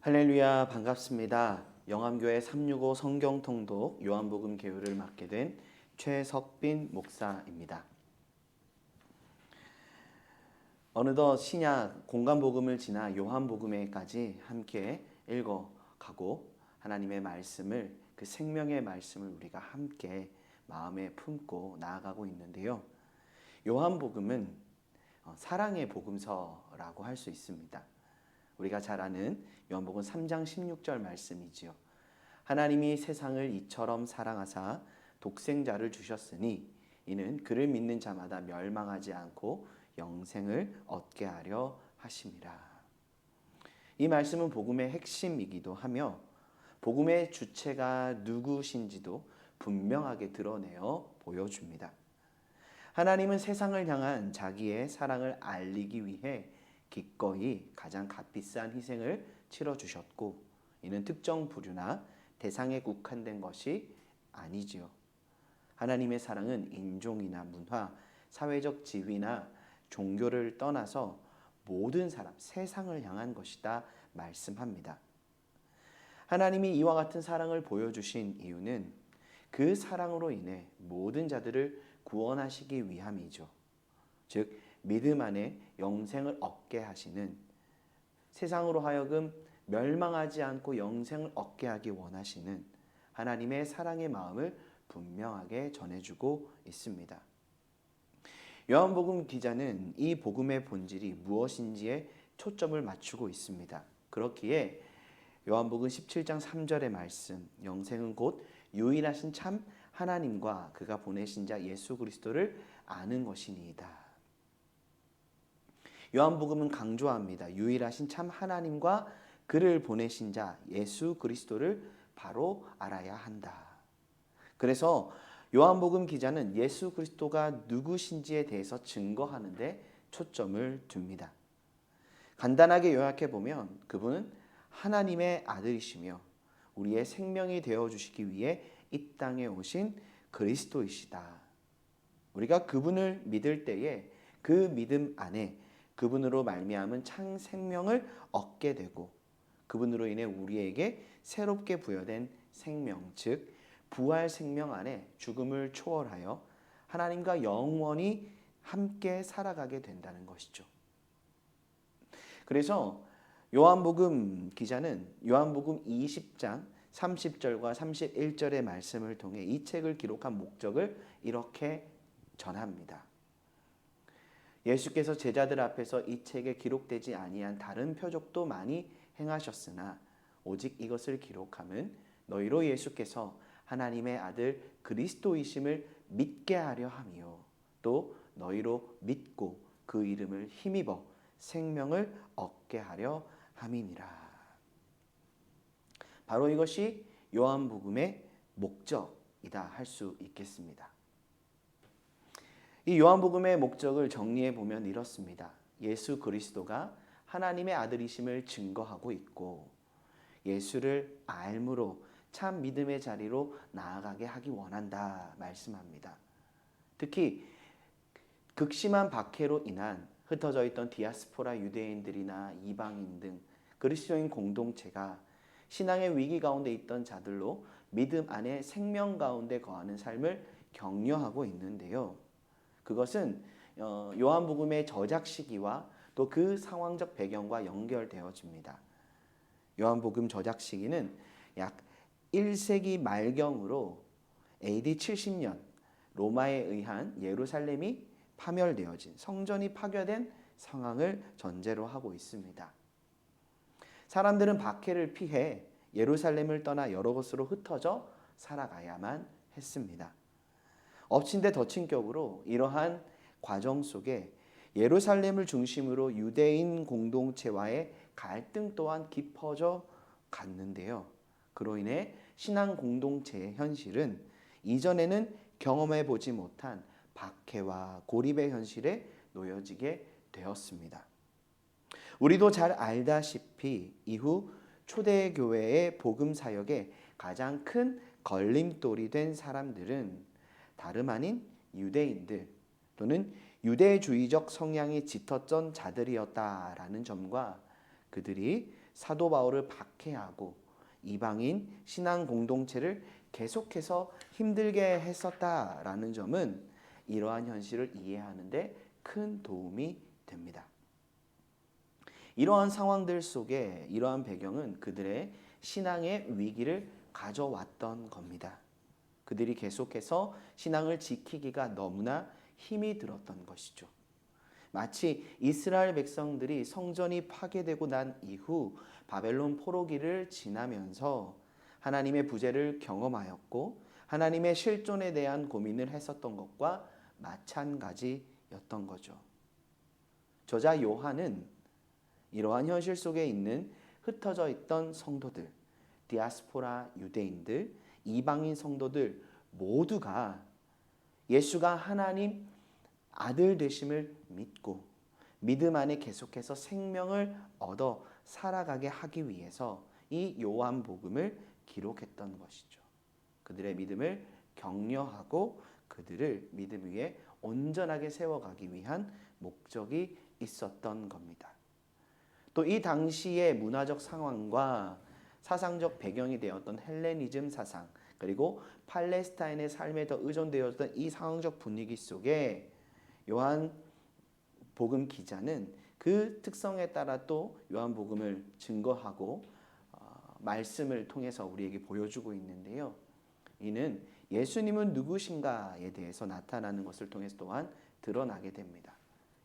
할렐루야, 반갑습니다. 영암교회 365 성경통독 요한복음 개요를 맡게 된 최석빈 목사입니다. 어느덧 신약 공간복음을 지나 요한복음에까지 함께 읽어가고 하나님의 말씀을, 그 생명의 말씀을 우리가 함께 마음에 품고 나아가고 있는데요. 요한복음은 사랑의 복음서라고 할 수 있습니다. 우리가 잘 아는 요한복음 3장 16절 말씀이지요. 하나님이 세상을 이처럼 사랑하사 독생자를 주셨으니 이는 그를 믿는 자마다 멸망하지 않고 영생을 얻게 하려 하심이라. 이 말씀은 복음의 핵심이기도 하며 복음의 주체가 누구신지도 분명하게 드러내어 보여줍니다. 하나님은 세상을 향한 자기의 사랑을 알리기 위해 기꺼이 가장 값비싼 희생을 치러주셨고, 이는 특정 부류나 대상에 국한된 것이 아니지요. 하나님의 사랑은 인종이나 문화, 사회적 지위나 종교를 떠나서 모든 사람, 세상을 향한 것이다 말씀합니다. 하나님이 이와 같은 사랑을 보여주신 이유는 그 사랑으로 인해 모든 자들을 구원하시기 위함이죠. 즉 믿음 안에 영생을 얻게 하시는, 세상으로 하여금 멸망하지 않고 영생을 얻게 하기 원하시는 하나님의 사랑의 마음을 분명하게 전해주고 있습니다. 요한복음 기자는 이 복음의 본질이 무엇인지에 초점을 맞추고 있습니다. 그렇기에 요한복음 17장 3절의 말씀, 영생은 곧 유일하신 참 하나님과 그가 보내신 자 예수 그리스도를 아는 것이니이다. 요한복음은 강조합니다. 유일하신 참 하나님과 그를 보내신 자 예수 그리스도를 바로 알아야 한다. 그래서 요한복음 기자는 예수 그리스도가 누구신지에 대해서 증거하는 데 초점을 둡니다. 간단하게 요약해 보면 그분은 하나님의 아들이시며 우리의 생명이 되어 주시기 위해 이 땅에 오신 그리스도이시다. 우리가 그분을 믿을 때에 그 믿음 안에 그분으로 말미암은 참 생명을 얻게 되고, 그분으로 인해 우리에게 새롭게 부여된 생명, 즉 부활 생명 안에 죽음을 초월하여 하나님과 영원히 함께 살아가게 된다는 것이죠. 그래서 요한복음 기자는 요한복음 20장 30절과 31절의 말씀을 통해 이 책을 기록한 목적을 이렇게 전합니다. 예수께서 제자들 앞에서 이 책에 기록되지 아니한 다른 표적도 많이 행하셨으나 오직 이것을 기록함은 너희로 예수께서 하나님의 아들 그리스도이심을 믿게 하려 함이요 또 너희로 믿고 그 이름을 힘입어 생명을 얻게 하려 함이니라. 바로 이것이 요한복음의 목적이다 할 수 있겠습니다. 이 요한복음의 목적을 정리해 보면 이렇습니다. 예수 그리스도가 하나님의 아들이심을 증거하고 있고, 예수를 알므로 참 믿음의 자리로 나아가게 하기 원한다 말씀합니다. 특히 극심한 박해로 인한 흩어져 있던 디아스포라 유대인들이나 이방인 등 그리스도인 공동체가 신앙의 위기 가운데 있던 자들로 믿음 안에 생명 가운데 거하는 삶을 격려하고 있는데요. 그것은 요한복음의 저작 시기와 또 그 상황적 배경과 연결되어집니다. 요한복음 저작 시기는 약 1세기 말경으로 AD 70년 로마에 의한 예루살렘이 파멸되어진, 성전이 파괴된 상황을 전제로 하고 있습니다. 사람들은 박해를 피해 예루살렘을 떠나 여러 곳으로 흩어져 살아가야만 했습니다. 엎친 데 덮친 격으로 이러한 과정 속에 예루살렘을 중심으로 유대인 공동체와의 갈등 또한 깊어져 갔는데요. 그로 인해 신앙 공동체의 현실은 이전에는 경험해 보지 못한 박해와 고립의 현실에 놓여지게 되었습니다. 우리도 잘 알다시피 이후 초대교회의 복음 사역에 가장 큰 걸림돌이 된 사람들은 다름 아닌 유대인들 또는 유대주의적 성향이 짙었던 자들이었다라는 점과 그들이 사도 바울을 박해하고 이방인 신앙 공동체를 계속해서 힘들게 했었다라는 점은 이러한 현실을 이해하는 데 큰 도움이 됩니다. 이러한 상황들 속에 이러한 배경은 그들의 신앙의 위기를 가져왔던 겁니다. 그들이 계속해서 신앙을 지키기가 너무나 힘이 들었던 것이죠. 마치 이스라엘 백성들이 성전이 파괴되고 난 이후 바벨론 포로기를 지나면서 하나님의 부재를 경험하였고 하나님의 실존에 대한 고민을 했었던 것과 마찬가지였던 거죠. 저자 요한은 이러한 현실 속에 있는 흩어져 있던 성도들, 디아스포라 유대인들, 이방인 성도들 모두가 예수가 하나님 아들 되심을 믿고 믿음 안에 계속해서 생명을 얻어 살아가게 하기 위해서 이 요한복음을 기록했던 것이죠. 그들의 믿음을 격려하고 그들을 믿음 위에 온전하게 세워가기 위한 목적이 있었던 겁니다. 또 이 당시의 문화적 상황과 사상적 배경이 되었던 헬레니즘 사상 그리고 팔레스타인의 삶에 더 의존되었던 이 상황적 분위기 속에 요한 복음 기자는 그 특성에 따라 또 요한복음을 증거하고 말씀을 통해서 우리에게 보여주고 있는데요. 이는 예수님은 누구신가에 대해서 나타나는 것을 통해서 또한 드러나게 됩니다.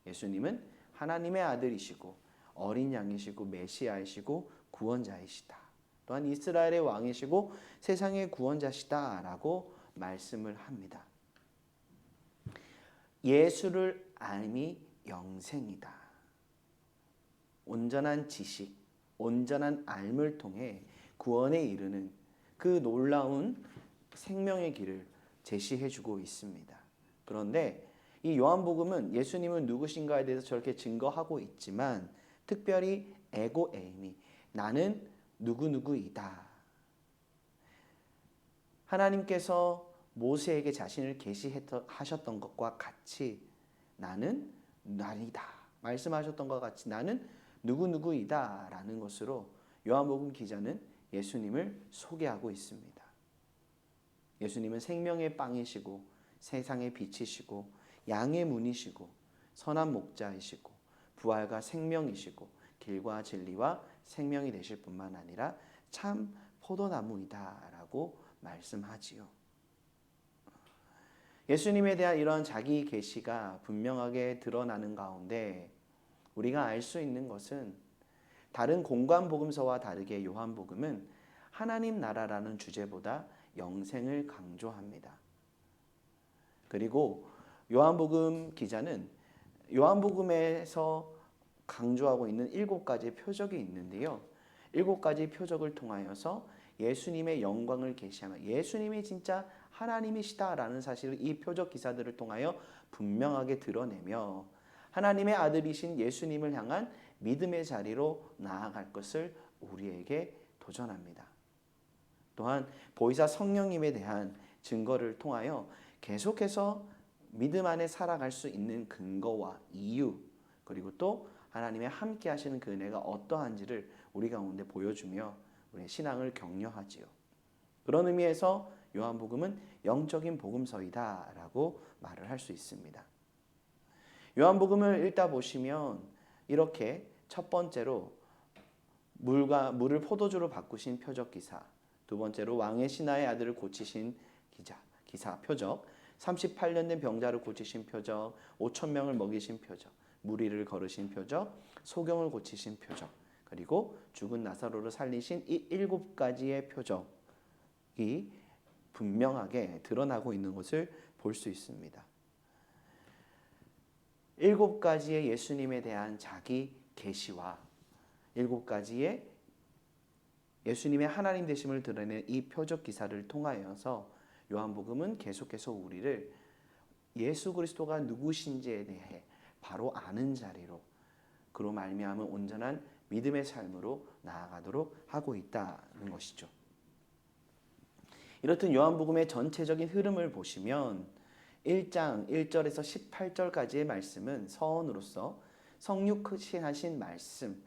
예수님은 하나님의 아들이시고 어린 양이시고 메시아이시고 구원자이시다. 또한 이스라엘의 왕이시고 세상의 구원자시다라고 말씀을 합니다. 예수를 알미 영생이다. 온전한 지식, 온전한 알을 통해 구원에 이르는 그 놀라운 생명의 길을 제시해주고 있습니다. 그런데 이 요한복음은 예수님은 누구신가에 대해서 저렇게 증거하고 있지만 특별히 에고 에이미, 나는 누구누구이다. 하나님께서 모세에게 자신을 계시하셨던 것과 같이 나는 나이다 말씀하셨던 것 같이 나는 누구누구이다 라는 것으로 요한복음 기자는 예수님을 소개하고 있습니다. 예수님은 생명의 빵이시고 세상의 빛이시고 양의 문이시고 선한 목자이시고 부활과 생명이시고 길과 진리와 생명이 되실 뿐만 아니라 참 포도나무이다 라고 말씀하지요. 예수님에 대한 이런 자기 계시가 분명하게 드러나는 가운데 우리가 알 수 있는 것은 다른 공관 복음서와 다르게 요한복음은 하나님 나라라는 주제보다 영생을 강조합니다. 그리고 요한복음 기자는 요한복음에서 강조하고 있는 7가지의 표적이 있는데요. 7가지 표적을 통하여서 예수님의 영광을 계시하며 예수님이 진짜 하나님이시다라는 사실을 이 표적 기사들을 통하여 분명하게 드러내며 하나님의 아들이신 예수님을 향한 믿음의 자리로 나아갈 것을 우리에게 도전합니다. 또한 보혜사 성령님에 대한 증거를 통하여 계속해서 믿음 안에 살아갈 수 있는 근거와 이유 그리고 또 하나님의 함께 하시는 그 은혜가 어떠한지를 우리 가운데 보여주며 우리의 신앙을 격려하지요. 그런 의미에서 요한복음은 영적인 복음서이다라고 말을 할 수 있습니다. 요한복음을 읽다 보시면 이렇게 첫 번째로 물을 포도주로 바꾸신 표적 기사, 두 번째로 왕의 신하의 아들을 고치신 기사 표적, 38년 된 병자를 고치신 표적, 5,000명을 먹이신 표적, 무리를 걸으신 표적, 소경을 고치신 표적, 그리고 죽은 나사로를 살리신 이 7가지의 표적이 분명하게 드러나고 있는 것을 볼 수 있습니다. 7가지의 예수님에 대한 자기 계시와 7가지의 예수님의 하나님 되심을 드러내는 이 표적 기사를 통하여서 요한복음은 계속해서 우리를 예수 그리스도가 누구신지에 대해 바로 아는 자리로 그로 말미암은 온전한 믿음의 삶으로 나아가도록 하고 있다는 것이죠. 이렇듯 요한복음의 전체적인 흐름을 보시면 1장 1절에서 18절까지의 말씀은 서원으로서 성육신하신 말씀,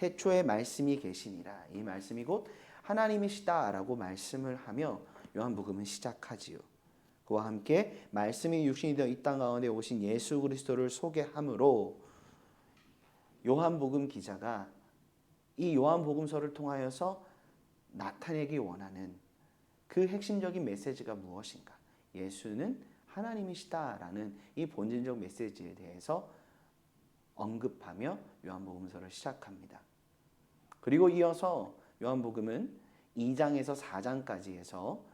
태초에 말씀이 계시니라. 이 말씀이 곧 하나님이시다라고 말씀을 하며 요한복음은 시작하지요. 그와 함께 말씀이 육신이 되어 이 땅 가운데 오신 예수 그리스도를 소개함으로 요한복음 기자가 이 요한복음서를 통하여서 나타내기 원하는 그 핵심적인 메시지가 무엇인가? 예수는 하나님이시다라는 이 본질적 메시지에 대해서 언급하며 요한복음서를 시작합니다. 그리고 이어서 요한복음은 2장에서 4장까지 해서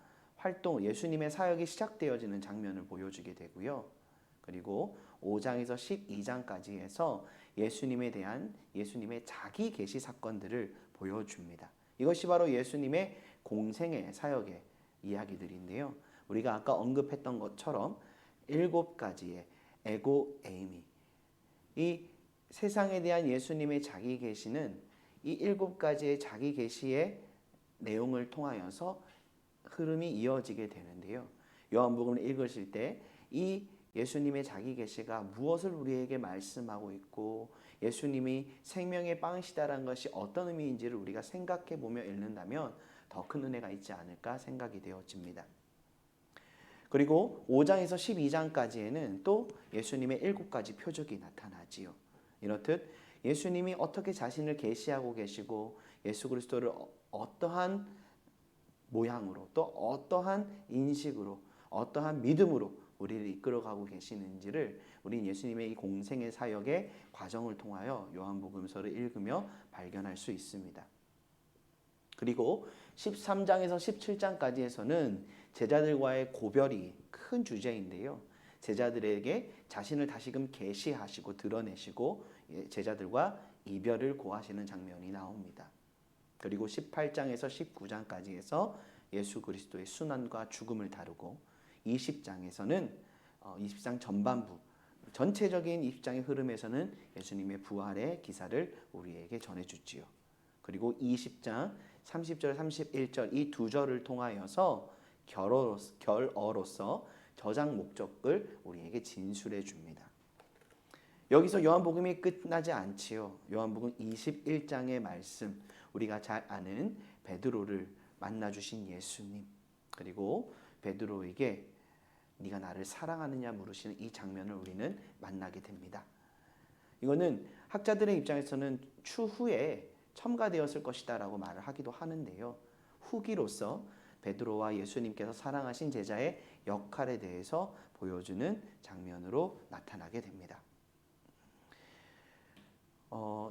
예수님의 사역이 시작되어지는 장면을 보여주게 되고요. 그리고 5장에서 12장까지 해서 예수님에 대한 예수님의 자기 계시 사건들을 보여줍니다. 이것이 바로 예수님의 공생의 사역의 이야기들인데요. 우리가 아까 언급했던 것처럼 7가지의 에고 에이미, 이 세상에 대한 예수님의 자기 계시는 이 7가지의 자기 계시의 내용을 통하여서 흐름이 이어지게 되는데요. 요한복음을 읽으실 때 이 예수님의 자기 계시가 무엇을 우리에게 말씀하고 있고 예수님이 생명의 빵이시다라는 것이 어떤 의미인지를 우리가 생각해 보며 읽는다면 더 큰 은혜가 있지 않을까 생각이 되어집니다. 그리고 5장에서 12장까지에는 또 예수님의 7가지 표적이 나타나지요. 이렇듯 예수님이 어떻게 자신을 계시하고 계시고 예수 그리스도를 어떠한 모양으로 또 어떠한 인식으로 어떠한 믿음으로 우리를 이끌어가고 계시는지를 우린 예수님의 이 공생의 사역의 과정을 통하여 요한복음서를 읽으며 발견할 수 있습니다. 그리고 13장에서 17장까지에서는 제자들과의 고별이 큰 주제인데요. 제자들에게 자신을 다시금 계시하시고 드러내시고 제자들과 이별을 고하시는 장면이 나옵니다. 그리고 18장에서 19장까지 해서 예수 그리스도의 순환과 죽음을 다루고 20장에서는 20장 전반부 전체적인 20장의 흐름에서는 예수님의 부활의 기사를 우리에게 전해주지요. 그리고 20장 30절 31절 이 두 절을 통하여서 결어로서 저장 목적을 우리에게 진술해 줍니다. 여기서 요한복음이 끝나지 않지요. 요한복음 21장의 말씀, 우리가 잘 아는 베드로를 만나주신 예수님, 그리고 베드로에게 네가 나를 사랑하느냐 물으시는 이 장면을 우리는 만나게 됩니다. 이거는 학자들의 입장에서는 추후에 첨가되었을 것이다 라고 말을 하기도 하는데요. 후기로서 베드로와 예수님께서 사랑하신 제자의 역할에 대해서 보여주는 장면으로 나타나게 됩니다.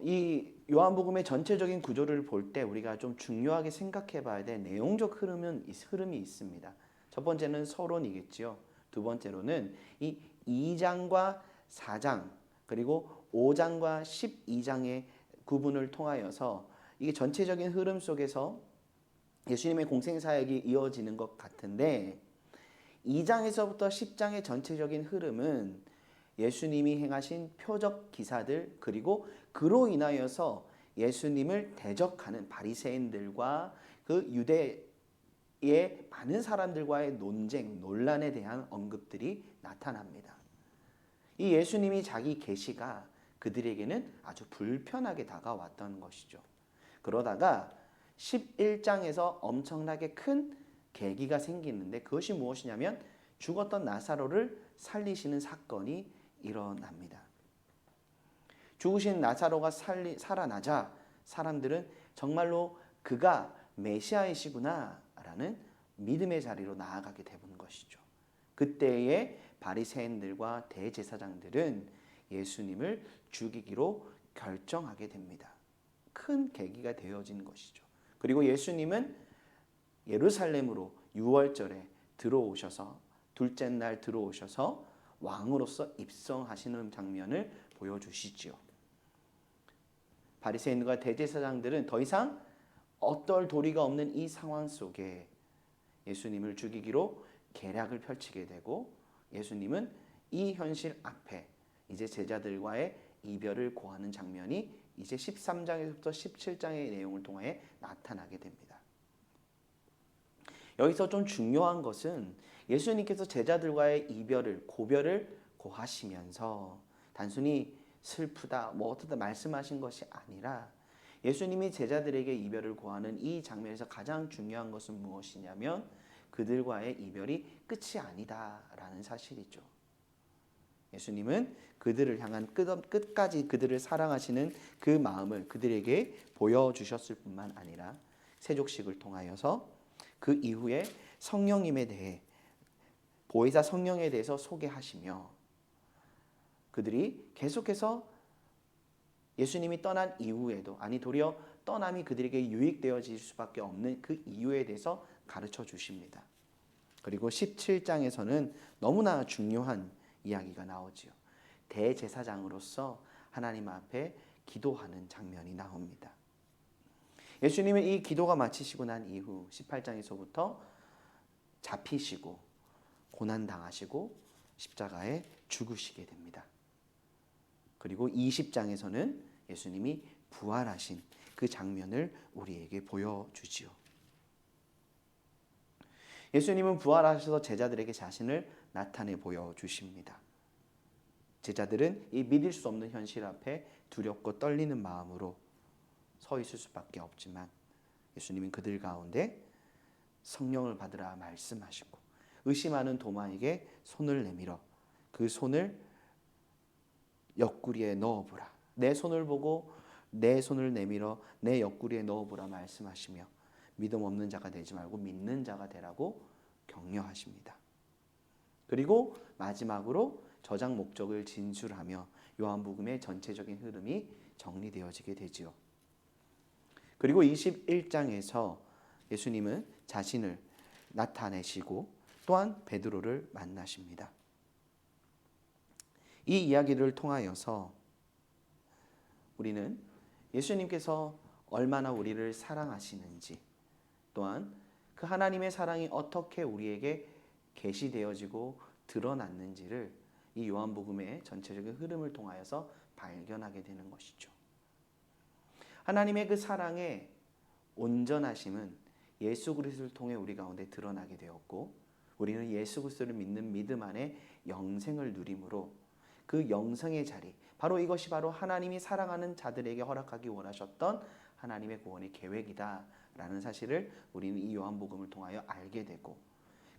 이 요한복음의 전체적인 구조를 볼 때 우리가 좀 중요하게 생각해 봐야 될 내용적 흐름이 있습니다. 첫 번째는 서론이겠지요. 두 번째로는 이 2장과 4장 그리고 5장과 12장의 구분을 통하여서 이게 전체적인 흐름 속에서 예수님의 공생사역이 이어지는 것 같은데 2장에서부터 10장의 전체적인 흐름은 예수님이 행하신 표적 기사들 그리고 그로 인하여서 예수님을 대적하는 바리새인들과 그 유대의 많은 사람들과의 논쟁, 논란에 대한 언급들이 나타납니다. 이 예수님이 자기 계시가 그들에게는 아주 불편하게 다가왔던 것이죠. 그러다가 11장에서 엄청나게 큰 계기가 생기는데 그것이 무엇이냐면 죽었던 나사로를 살리시는 사건이 일어납니다. 죽으신 나사로가 살아나자 사람들은 정말로 그가 메시아이시구나 라는 믿음의 자리로 나아가게 되는 것이죠. 그때의 바리새인들과 대제사장들은 예수님을 죽이기로 결정하게 됩니다. 큰 계기가 되어진 것이죠. 그리고 예수님은 예루살렘으로 6월절에 들어오셔서 둘째 날 들어오셔서 왕으로서 입성하시는 장면을 보여주시지요. 바리새인과 대제사장들은 더 이상 어떨 도리가 없는 이 상황 속에 예수님을 죽이기로 계략을 펼치게 되고 예수님은 이 현실 앞에 이제 제자들과의 이별을 고하는 장면이 이제 13장에서부터 17장의 내용을 통해 나타나게 됩니다. 여기서 좀 중요한 것은 예수님께서 제자들과의 고별을 고하시면서 단순히 슬프다, 어떠다 말씀하신 것이 아니라 예수님이 제자들에게 이별을 고하는 이 장면에서 가장 중요한 것은 무엇이냐면 그들과의 이별이 끝이 아니다라는 사실이죠. 예수님은 그들을 향한 끝까지 그들을 사랑하시는 그 마음을 그들에게 보여주셨을 뿐만 아니라 세족식을 통하여서 그 이후에 성령님에 대해 보혜사 성령에 대해서 소개하시며 그들이 계속해서 예수님이 떠난 이후에도 도리어 떠남이 그들에게 유익되어질 수밖에 없는 그 이유에 대해서 가르쳐 주십니다. 그리고 17장에서는 너무나 중요한 이야기가 나오지요. 대제사장으로서 하나님 앞에 기도하는 장면이 나옵니다. 예수님은 이 기도가 마치시고 난 이후 18장에서부터 잡히시고 고난당하시고 십자가에 죽으시게 됩니다. 그리고 20장에서는 예수님이 부활하신 그 장면을 우리에게 보여주지요. 예수님은 부활하셔서 제자들에게 자신을 나타내 보여주십니다. 제자들은 이 믿을 수 없는 현실 앞에 두렵고 떨리는 마음으로 서 있을 수밖에 없지만 예수님은 그들 가운데 성령을 받으라 말씀하시고 의심하는 도마에게 손을 내밀어 그 손을 옆구리에 넣어보라. 내 손을 보고 내 손을 내밀어 내 옆구리에 넣어보라 말씀하시며 믿음 없는 자가 되지 말고 믿는 자가 되라고 격려하십니다. 그리고 마지막으로 저장 목적을 진술하며 요한복음의 전체적인 흐름이 정리되어지게 되지요. 그리고 21장에서 예수님은 자신을 나타내시고 또한 베드로를 만나십니다. 이 이야기를 통하여서 우리는 예수님께서 얼마나 우리를 사랑하시는지 또한 그 하나님의 사랑이 어떻게 우리에게 계시되어지고 드러났는지를 이 요한복음의 전체적인 흐름을 통하여서 발견하게 되는 것이죠. 하나님의 그 사랑의 온전하심은 예수 그리스도를 통해 우리 가운데 드러나게 되었고 우리는 예수 그리스도를 믿는 믿음 안에 영생을 누림으로 그 영생의 자리 바로 이것이 바로 하나님이 사랑하는 자들에게 허락하기 원하셨던 하나님의 구원의 계획이다라는 사실을 우리는 이 요한복음을 통하여 알게 되고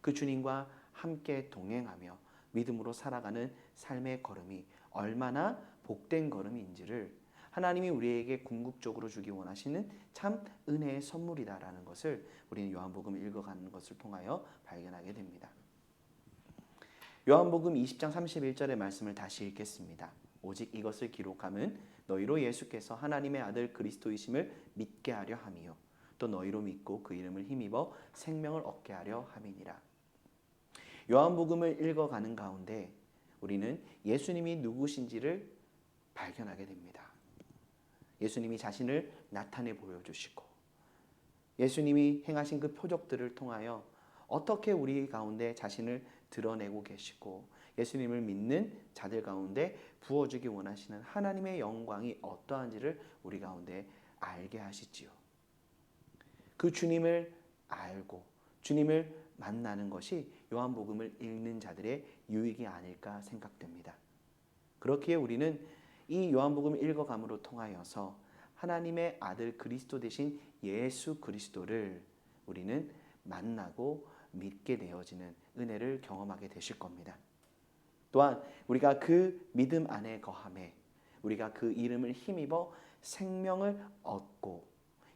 그 주님과 함께 동행하며 믿음으로 살아가는 삶의 걸음이 얼마나 복된 걸음인지를 하나님이 우리에게 궁극적으로 주기 원하시는 참 은혜의 선물이다라는 것을 우리는 요한복음을 읽어가는 것을 통하여 발견하게 됩니다. 요한복음 20장 31절의 말씀을 다시 읽겠습니다. 오직 이것을 기록함은 너희로 예수께서 하나님의 아들 그리스도이심을 믿게 하려 함이요 또 너희로 믿고 그 이름을 힘입어 생명을 얻게 하려 함이니라. 요한복음을 읽어가는 가운데 우리는 예수님이 누구신지를 발견하게 됩니다. 예수님이 자신을 나타내 보여주시고 예수님이 행하신 그 표적들을 통하여 어떻게 우리 가운데 자신을 드러내고 계시고 예수님을 믿는 자들 가운데 부어주기 원하시는 하나님의 영광이 어떠한지를 우리 가운데 알게 하시지요. 그 주님을 알고 주님을 만나는 것이 요한복음을 읽는 자들의 유익이 아닐까 생각됩니다. 그렇기에 우리는 이 요한복음을 읽어감으로 통하여서 하나님의 아들 그리스도 되신 예수 그리스도를 우리는 만나고 믿게 되어지는 은혜를 경험하게 되실 겁니다. 또한 우리가 그 믿음 안에 거함에 우리가 그 이름을 힘입어 생명을 얻고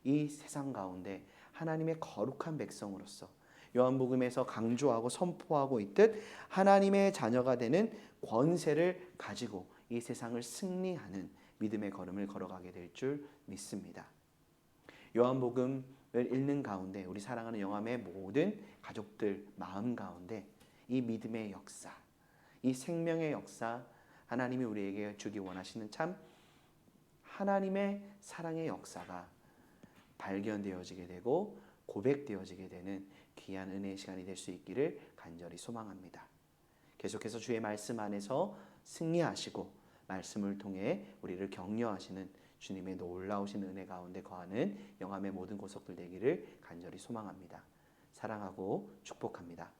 이 세상 가운데 하나님의 거룩한 백성으로서 요한복음에서 강조하고 선포하고 있듯 하나님의 자녀가 되는 권세를 가지고 이 세상을 승리하는 믿음의 걸음을 걸어가게 될 줄 믿습니다. 요한복음을 읽는 가운데 우리 사랑하는 영암의 모든 가족들 마음 가운데 이 믿음의 역사, 이 생명의 역사, 하나님이 우리에게 주기 원하시는 참 하나님의 사랑의 역사가 발견되어지게 되고 고백되어지게 되는 귀한 은혜의 시간이 될 수 있기를 간절히 소망합니다. 계속해서 주의 말씀 안에서 승리하시고 말씀을 통해 우리를 격려하시는 주님의 놀라우신 은혜 가운데 거하는 영암의 모든 고속들 되기를 간절히 소망합니다. 사랑하고 축복합니다.